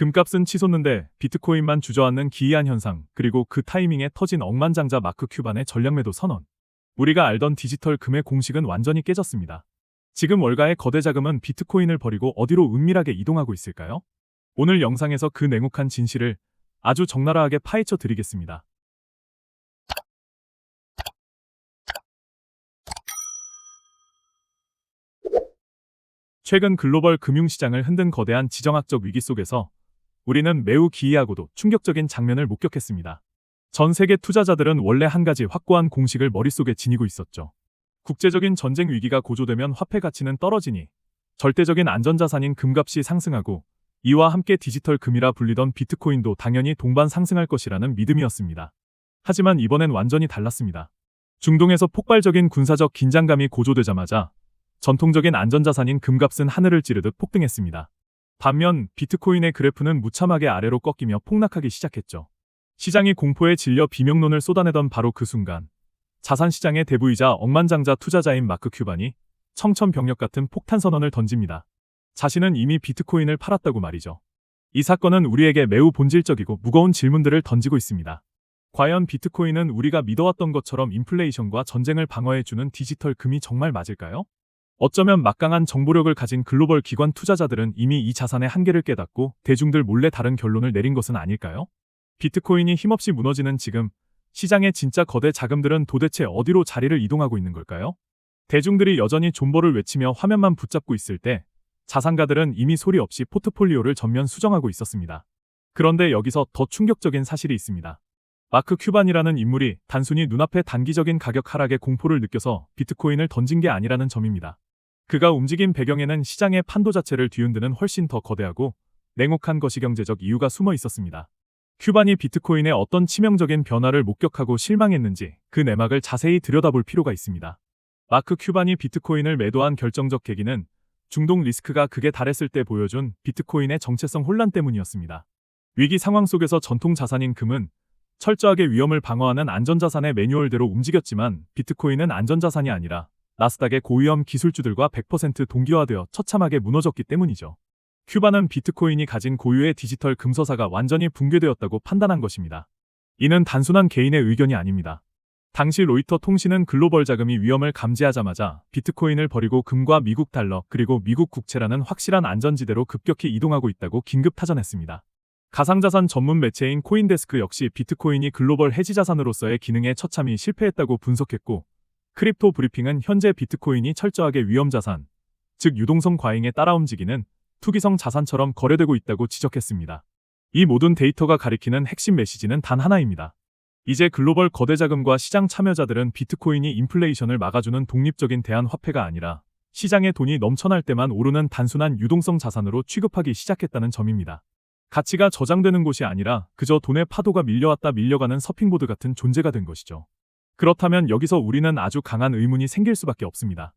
금값은 치솟는데 비트코인만 주저앉는 기이한 현상, 그리고 그 타이밍에 터진 억만장자 마크 큐반의 전략 매도 선언. 우리가 알던 디지털 금의 공식은 완전히 깨졌습니다. 지금 월가의 거대 자금은 비트코인을 버리고 어디로 은밀하게 이동하고 있을까요? 오늘 영상에서 그 냉혹한 진실을 아주 적나라하게 파헤쳐 드리겠습니다. 최근 글로벌 금융시장을 흔든 거대한 지정학적 위기 속에서 우리는 매우 기이하고도 충격적인 장면을 목격했습니다. 전 세계 투자자들은 원래 한 가지 확고한 공식을 머릿속에 지니고 있었죠. 국제적인 전쟁 위기가 고조되면 화폐 가치는 떨어지니 절대적인 안전자산인 금값이 상승하고, 이와 함께 디지털 금이라 불리던 비트코인도 당연히 동반 상승할 것이라는 믿음이었습니다. 하지만 이번엔 완전히 달랐습니다. 중동에서 폭발적인 군사적 긴장감이 고조되자마자 전통적인 안전자산인 금값은 하늘을 찌르듯 폭등했습니다. 반면 비트코인의 그래프는 무참하게 아래로 꺾이며 폭락하기 시작했죠. 시장이 공포에 질려 비명론을 쏟아내던 바로 그 순간, 자산시장의 대부이자 억만장자 투자자인 마크 큐반이 청천벽력 같은 폭탄 선언을 던집니다. 자신은 이미 비트코인을 팔았다고 말이죠. 이 사건은 우리에게 매우 본질적이고 무거운 질문들을 던지고 있습니다. 과연 비트코인은 우리가 믿어왔던 것처럼 인플레이션과 전쟁을 방어해주는 디지털 금이 정말 맞을까요? 어쩌면 막강한 정보력을 가진 글로벌 기관 투자자들은 이미 이 자산의 한계를 깨닫고 대중들 몰래 다른 결론을 내린 것은 아닐까요? 비트코인이 힘없이 무너지는 지금, 시장의 진짜 거대 자금들은 도대체 어디로 자리를 이동하고 있는 걸까요? 대중들이 여전히 존버를 외치며 화면만 붙잡고 있을 때, 자산가들은 이미 소리 없이 포트폴리오를 전면 수정하고 있었습니다. 그런데 여기서 더 충격적인 사실이 있습니다. 마크 큐반이라는 인물이 단순히 눈앞의 단기적인 가격 하락의 공포를 느껴서 비트코인을 던진 게 아니라는 점입니다. 그가 움직인 배경에는 시장의 판도 자체를 뒤흔드는 훨씬 더 거대하고 냉혹한 거시경제적 이유가 숨어 있었습니다. 큐반이 비트코인의 어떤 치명적인 변화를 목격하고 실망했는지 그 내막을 자세히 들여다볼 필요가 있습니다. 마크 큐반이 비트코인을 매도한 결정적 계기는 중동 리스크가 극에 달했을 때 보여준 비트코인의 정체성 혼란 때문이었습니다. 위기 상황 속에서 전통 자산인 금은 철저하게 위험을 방어하는 안전자산의 매뉴얼대로 움직였지만, 비트코인은 안전자산이 아니라 나스닥의 고위험 기술주들과 100% 동기화되어 처참하게 무너졌기 때문이죠. 큐반은 비트코인이 가진 고유의 디지털 금서사가 완전히 붕괴되었다고 판단한 것입니다. 이는 단순한 개인의 의견이 아닙니다. 당시 로이터 통신은 글로벌 자금이 위험을 감지하자마자 비트코인을 버리고 금과 미국 달러, 그리고 미국 국채라는 확실한 안전지대로 급격히 이동하고 있다고 긴급 타전했습니다. 가상자산 전문 매체인 코인데스크 역시 비트코인이 글로벌 해지 자산으로서의 기능에 처참히 실패했다고 분석했고, 크립토 브리핑은 현재 비트코인이 철저하게 위험자산, 즉 유동성 과잉에 따라 움직이는 투기성 자산처럼 거래되고 있다고 지적했습니다. 이 모든 데이터가 가리키는 핵심 메시지는 단 하나입니다. 이제 글로벌 거대 자금과 시장 참여자들은 비트코인이 인플레이션을 막아주는 독립적인 대안화폐가 아니라 시장에 돈이 넘쳐날 때만 오르는 단순한 유동성 자산으로 취급하기 시작했다는 점입니다. 가치가 저장되는 곳이 아니라 그저 돈의 파도가 밀려왔다 밀려가는 서핑보드 같은 존재가 된 것이죠. 그렇다면 여기서 우리는 아주 강한 의문이 생길 수밖에 없습니다.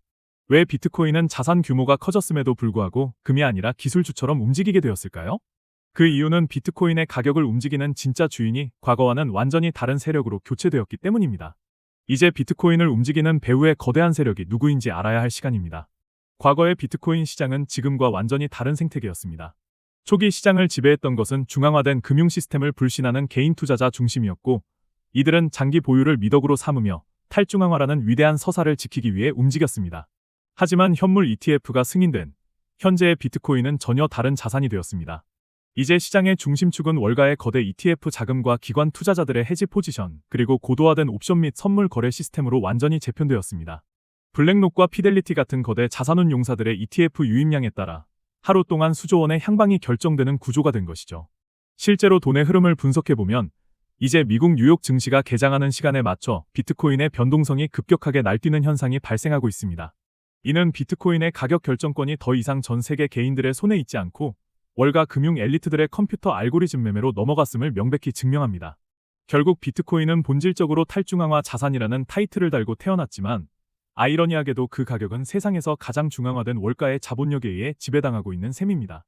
왜 비트코인은 자산 규모가 커졌음에도 불구하고 금이 아니라 기술주처럼 움직이게 되었을까요? 그 이유는 비트코인의 가격을 움직이는 진짜 주인이 과거와는 완전히 다른 세력으로 교체되었기 때문입니다. 이제 비트코인을 움직이는 배후의 거대한 세력이 누구인지 알아야 할 시간입니다. 과거의 비트코인 시장은 지금과 완전히 다른 생태계였습니다. 초기 시장을 지배했던 것은 중앙화된 금융 시스템을 불신하는 개인 투자자 중심이었고, 이들은 장기 보유를 미덕으로 삼으며 탈중앙화라는 위대한 서사를 지키기 위해 움직였습니다. 하지만 현물 ETF가 승인된 현재의 비트코인은 전혀 다른 자산이 되었습니다. 이제 시장의 중심축은 월가의 거대 ETF 자금과 기관 투자자들의 해지 포지션, 그리고 고도화된 옵션 및 선물 거래 시스템으로 완전히 재편되었습니다. 블랙록과 피델리티 같은 거대 자산운 용사들의 ETF 유입량에 따라 하루 동안 수조 원의 향방이 결정되는 구조가 된 것이죠. 실제로 돈의 흐름을 분석해보면 이제 미국 뉴욕 증시가 개장하는 시간에 맞춰 비트코인의 변동성이 급격하게 날뛰는 현상이 발생하고 있습니다. 이는 비트코인의 가격 결정권이 더 이상 전 세계 개인들의 손에 있지 않고 월가 금융 엘리트들의 컴퓨터 알고리즘 매매로 넘어갔음을 명백히 증명합니다. 결국 비트코인은 본질적으로 탈중앙화 자산이라는 타이틀을 달고 태어났지만, 아이러니하게도 그 가격은 세상에서 가장 중앙화된 월가의 자본력에 의해 지배당하고 있는 셈입니다.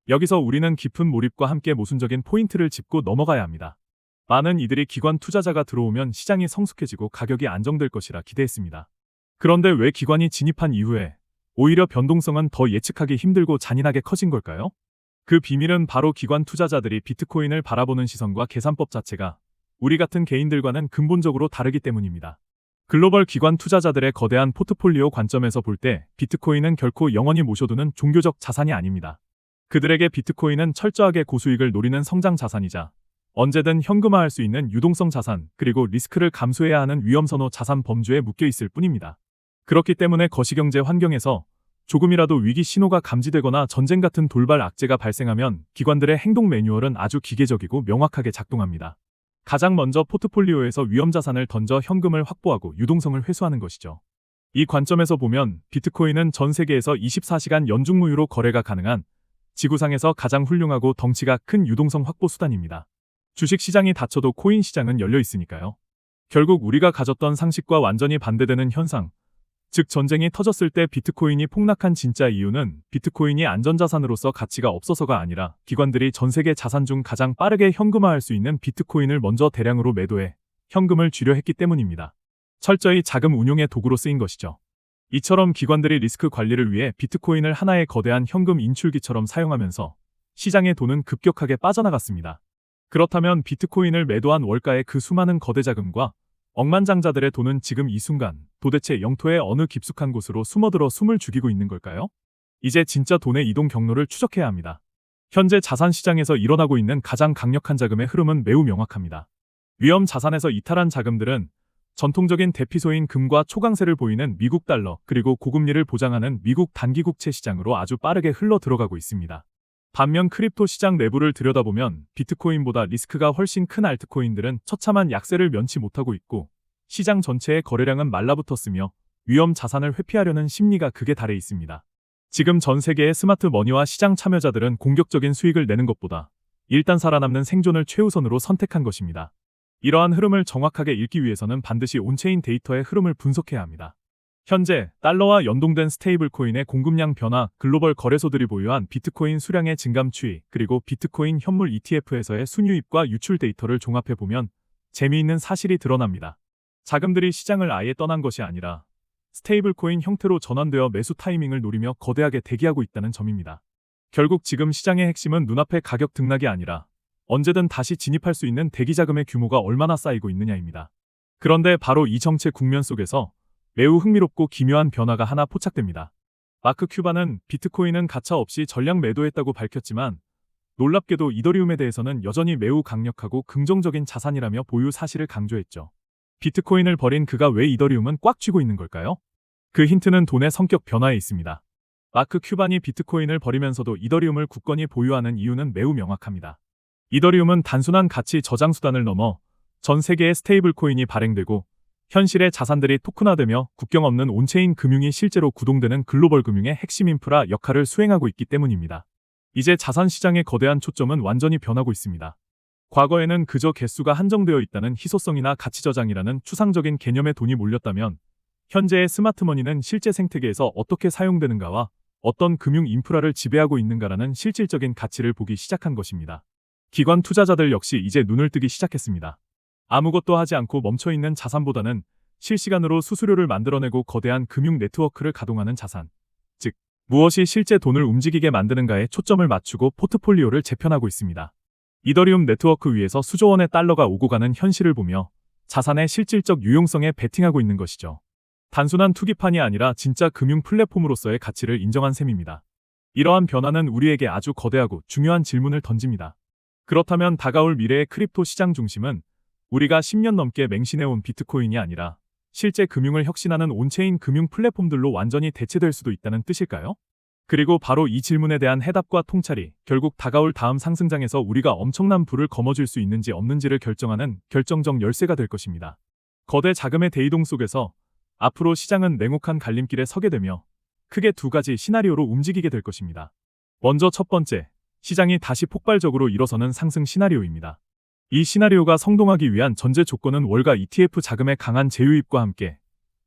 여기서 우리는 깊은 몰입과 함께 모순적인 포인트를 짚고 넘어가야 합니다. 많은 이들이 기관 투자자가 들어오면 시장이 성숙해지고 가격이 안정될 것이라 기대했습니다. 그런데 왜 기관이 진입한 이후에 오히려 변동성은 더 예측하기 힘들고 잔인하게 커진 걸까요? 그 비밀은 바로 기관 투자자들이 비트코인을 바라보는 시선과 계산법 자체가 우리 같은 개인들과는 근본적으로 다르기 때문입니다. 글로벌 기관 투자자들의 거대한 포트폴리오 관점에서 볼 때 비트코인은 결코 영원히 모셔두는 종교적 자산이 아닙니다. 그들에게 비트코인은 철저하게 고수익을 노리는 성장 자산이자 언제든 현금화할 수 있는 유동성 자산, 그리고 리스크를 감수해야 하는 위험선호 자산 범주에 묶여 있을 뿐입니다. 그렇기 때문에 거시경제 환경에서 조금이라도 위기 신호가 감지되거나 전쟁 같은 돌발 악재가 발생하면 기관들의 행동 매뉴얼은 아주 기계적이고 명확하게 작동합니다. 가장 먼저 포트폴리오에서 위험 자산을 던져 현금을 확보하고 유동성을 회수하는 것이죠. 이 관점에서 보면 비트코인은 전 세계에서 24시간 연중무휴로 거래가 가능한 지구상에서 가장 훌륭하고 덩치가 큰 유동성 확보 수단입니다. 주식 시장이 닫혀도 코인 시장은 열려 있으니까요. 결국 우리가 가졌던 상식과 완전히 반대되는 현상, 즉 전쟁이 터졌을 때 비트코인이 폭락한 진짜 이유는 비트코인이 안전자산으로서 가치가 없어서가 아니라 기관들이 전 세계 자산 중 가장 빠르게 현금화할 수 있는 비트코인을 먼저 대량으로 매도해 현금을 쥐려 했기 때문입니다. 철저히 자금 운용의 도구로 쓰인 것이죠. 이처럼 기관들이 리스크 관리를 위해 비트코인을 하나의 거대한 현금 인출기처럼 사용하면서 시장의 돈은 급격하게 빠져나갔습니다. 그렇다면 비트코인을 매도한 월가의 그 수많은 거대 자금과 억만장자들의 돈은 지금 이 순간 도대체 영토의 어느 깊숙한 곳으로 숨어들어 숨을 죽이고 있는 걸까요? 이제 진짜 돈의 이동 경로를 추적해야 합니다. 현재 자산 시장에서 일어나고 있는 가장 강력한 자금의 흐름은 매우 명확합니다. 위험 자산에서 이탈한 자금들은 전통적인 대피소인 금과 초강세를 보이는 미국 달러, 그리고 고금리를 보장하는 미국 단기국채 시장으로 아주 빠르게 흘러 들어가고 있습니다. 반면 크립토 시장 내부를 들여다보면 비트코인보다 리스크가 훨씬 큰 알트코인들은 처참한 약세를 면치 못하고 있고 시장 전체의 거래량은 말라붙었으며 위험 자산을 회피하려는 심리가 극에 달해 있습니다. 지금 전 세계의 스마트 머니와 시장 참여자들은 공격적인 수익을 내는 것보다 일단 살아남는 생존을 최우선으로 선택한 것입니다. 이러한 흐름을 정확하게 읽기 위해서는 반드시 온체인 데이터의 흐름을 분석해야 합니다. 현재 달러와 연동된 스테이블 코인의 공급량 변화, 글로벌 거래소들이 보유한 비트코인 수량의 증감 추이, 그리고 비트코인 현물 ETF에서의 순유입과 유출 데이터를 종합해보면 재미있는 사실이 드러납니다. 자금들이 시장을 아예 떠난 것이 아니라 스테이블 코인 형태로 전환되어 매수 타이밍을 노리며 거대하게 대기하고 있다는 점입니다. 결국 지금 시장의 핵심은 눈앞의 가격 등락이 아니라 언제든 다시 진입할 수 있는 대기 자금의 규모가 얼마나 쌓이고 있느냐입니다. 그런데 바로 이 정체 국면 속에서 매우 흥미롭고 기묘한 변화가 하나 포착됩니다. 마크 큐바는 비트코인은 가차 없이 전량 매도했다고 밝혔지만 놀랍게도 이더리움에 대해서는 여전히 매우 강력하고 긍정적인 자산이라며 보유 사실을 강조했죠. 비트코인을 버린 그가 왜 이더리움은 꽉 쥐고 있는 걸까요? 그 힌트는 돈의 성격 변화에 있습니다. 마크 큐반이 비트코인을 버리면서도 이더리움을 굳건히 보유하는 이유는 매우 명확합니다. 이더리움은 단순한 가치 저장 수단을 넘어 전 세계의 스테이블 코인이 발행되고 현실의 자산들이 토큰화되며 국경 없는 온체인 금융이 실제로 구동되는 글로벌 금융의 핵심 인프라 역할을 수행하고 있기 때문입니다. 이제 자산 시장의 거대한 초점은 완전히 변하고 있습니다. 과거에는 그저 개수가 한정되어 있다는 희소성이나 가치 저장이라는 추상적인 개념의 돈이 몰렸다면 현재의 스마트머니는 실제 생태계에서 어떻게 사용되는가와 어떤 금융 인프라를 지배하고 있는가라는 실질적인 가치를 보기 시작한 것입니다. 기관 투자자들 역시 이제 눈을 뜨기 시작했습니다. 아무것도 하지 않고 멈춰있는 자산보다는 실시간으로 수수료를 만들어내고 거대한 금융 네트워크를 가동하는 자산, 즉 무엇이 실제 돈을 움직이게 만드는가에 초점을 맞추고 포트폴리오를 재편하고 있습니다. 이더리움 네트워크 위에서 수조 원의 달러가 오고 가는 현실을 보며 자산의 실질적 유용성에 베팅하고 있는 것이죠. 단순한 투기판이 아니라 진짜 금융 플랫폼으로서의 가치를 인정한 셈입니다. 이러한 변화는 우리에게 아주 거대하고 중요한 질문을 던집니다. 그렇다면 다가올 미래의 크립토 시장 중심은 우리가 10년 넘게 맹신해온 비트코인이 아니라 실제 금융을 혁신하는 온체인 금융 플랫폼들로 완전히 대체될 수도 있다는 뜻일까요? 그리고 바로 이 질문에 대한 해답과 통찰이 결국 다가올 다음 상승장에서 우리가 엄청난 부를 거머쥘 수 있는지 없는지를 결정하는 결정적 열쇠가 될 것입니다. 거대 자금의 대이동 속에서 앞으로 시장은 냉혹한 갈림길에 서게 되며 크게 두 가지 시나리오로 움직이게 될 것입니다. 먼저 첫 번째, 시장이 다시 폭발적으로 일어서는 상승 시나리오입니다. 이 시나리오가 성동하기 위한 전제 조건은 월가 ETF 자금의 강한 재유입과 함께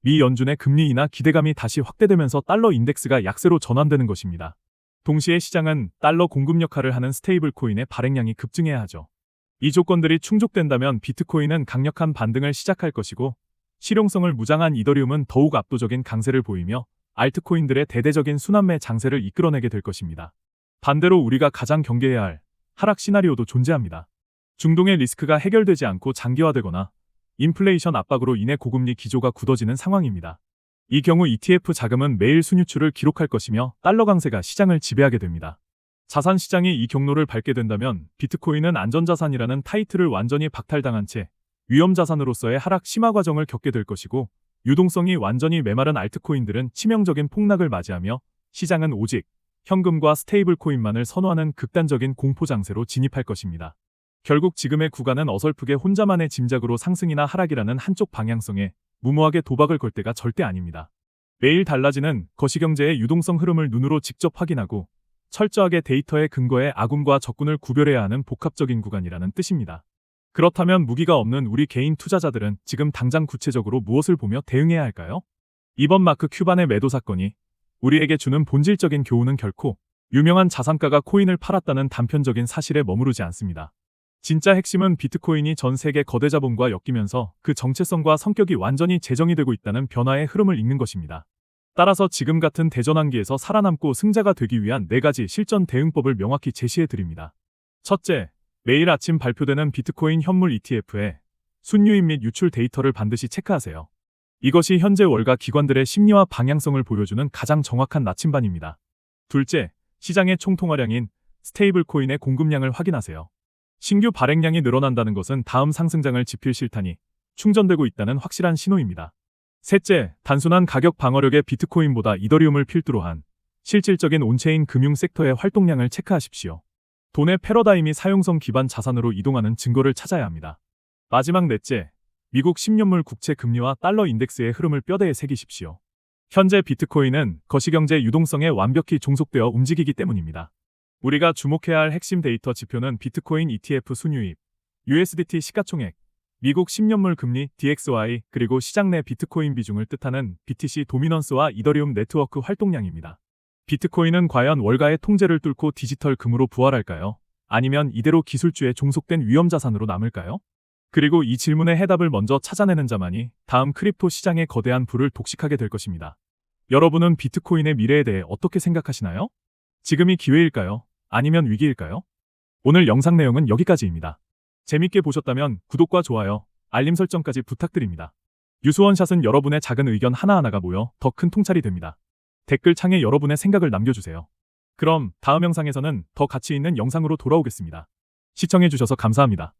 미 연준의 금리 인하 기대감이 다시 확대되면서 달러 인덱스가 약세로 전환되는 것입니다. 동시에 시장은 달러 공급 역할을 하는 스테이블 코인의 발행량이 급증해야 하죠. 이 조건들이 충족된다면 비트코인은 강력한 반등을 시작할 것이고 실용성을 무장한 이더리움은 더욱 압도적인 강세를 보이며 알트코인들의 대대적인 순환매 장세를 이끌어내게 될 것입니다. 반대로 우리가 가장 경계해야 할 하락 시나리오도 존재합니다. 중동의 리스크가 해결되지 않고 장기화되거나 인플레이션 압박으로 인해 고금리 기조가 굳어지는 상황입니다. 이 경우 ETF 자금은 매일 순유출을 기록할 것이며 달러 강세가 시장을 지배하게 됩니다. 자산 시장이 이 경로를 밟게 된다면 비트코인은 안전자산이라는 타이틀을 완전히 박탈당한 채 위험자산으로서의 하락 심화 과정을 겪게 될 것이고, 유동성이 완전히 메마른 알트코인들은 치명적인 폭락을 맞이하며 시장은 오직 현금과 스테이블 코인만을 선호하는 극단적인 공포 장세로 진입할 것입니다. 결국 지금의 구간은 어설프게 혼자만의 짐작으로 상승이나 하락이라는 한쪽 방향성에 무모하게 도박을 걸 때가 절대 아닙니다. 매일 달라지는 거시경제의 유동성 흐름을 눈으로 직접 확인하고 철저하게 데이터에 근거해 아군과 적군을 구별해야 하는 복합적인 구간이라는 뜻입니다. 그렇다면 무기가 없는 우리 개인 투자자들은 지금 당장 구체적으로 무엇을 보며 대응해야 할까요? 이번 마크 큐반의 매도 사건이 우리에게 주는 본질적인 교훈은 결코 유명한 자산가가 코인을 팔았다는 단편적인 사실에 머무르지 않습니다. 진짜 핵심은 비트코인이 전 세계 거대 자본과 엮이면서 그 정체성과 성격이 완전히 재정이 되고 있다는 변화의 흐름을 읽는 것입니다. 따라서 지금 같은 대전환기에서 살아남고 승자가 되기 위한 4가지 실전 대응법을 명확히 제시해 드립니다. 첫째, 매일 아침 발표되는 비트코인 현물 ETF의 순유입 및 유출 데이터를 반드시 체크하세요. 이것이 현재 월가 기관들의 심리와 방향성을 보여주는 가장 정확한 나침반입니다. 둘째, 시장의 총 통화량인 스테이블 코인의 공급량을 확인하세요. 신규 발행량이 늘어난다는 것은 다음 상승장을 지필 실탄이 충전되고 있다는 확실한 신호입니다. 셋째, 단순한 가격 방어력의 비트코인보다 이더리움을 필두로 한 실질적인 온체인 금융 섹터의 활동량을 체크하십시오. 돈의 패러다임이 사용성 기반 자산으로 이동하는 증거를 찾아야 합니다. 마지막 넷째, 미국 10년물 국채 금리와 달러 인덱스의 흐름을 뼈대에 새기십시오. 현재 비트코인은 거시경제 유동성에 완벽히 종속되어 움직이기 때문입니다. 우리가 주목해야 할 핵심 데이터 지표는 비트코인 ETF 순유입, USDT 시가총액, 미국 10년물 금리 DXY, 그리고 시장 내 비트코인 비중을 뜻하는 BTC 도미넌스와 이더리움 네트워크 활동량입니다. 비트코인은 과연 월가의 통제를 뚫고 디지털 금으로 부활할까요? 아니면 이대로 기술주에 종속된 위험자산으로 남을까요? 그리고 이 질문의 해답을 먼저 찾아내는 자만이 다음 크립토 시장의 거대한 불을 독식하게 될 것입니다. 여러분은 비트코인의 미래에 대해 어떻게 생각하시나요? 지금이 기회일까요? 아니면 위기일까요? 오늘 영상 내용은 여기까지입니다. 재밌게 보셨다면 구독과 좋아요, 알림 설정까지 부탁드립니다. 유수원샷은 여러분의 작은 의견 하나하나가 모여 더 큰 통찰이 됩니다. 댓글창에 여러분의 생각을 남겨주세요. 그럼 다음 영상에서는 더 가치 있는 영상으로 돌아오겠습니다. 시청해주셔서 감사합니다.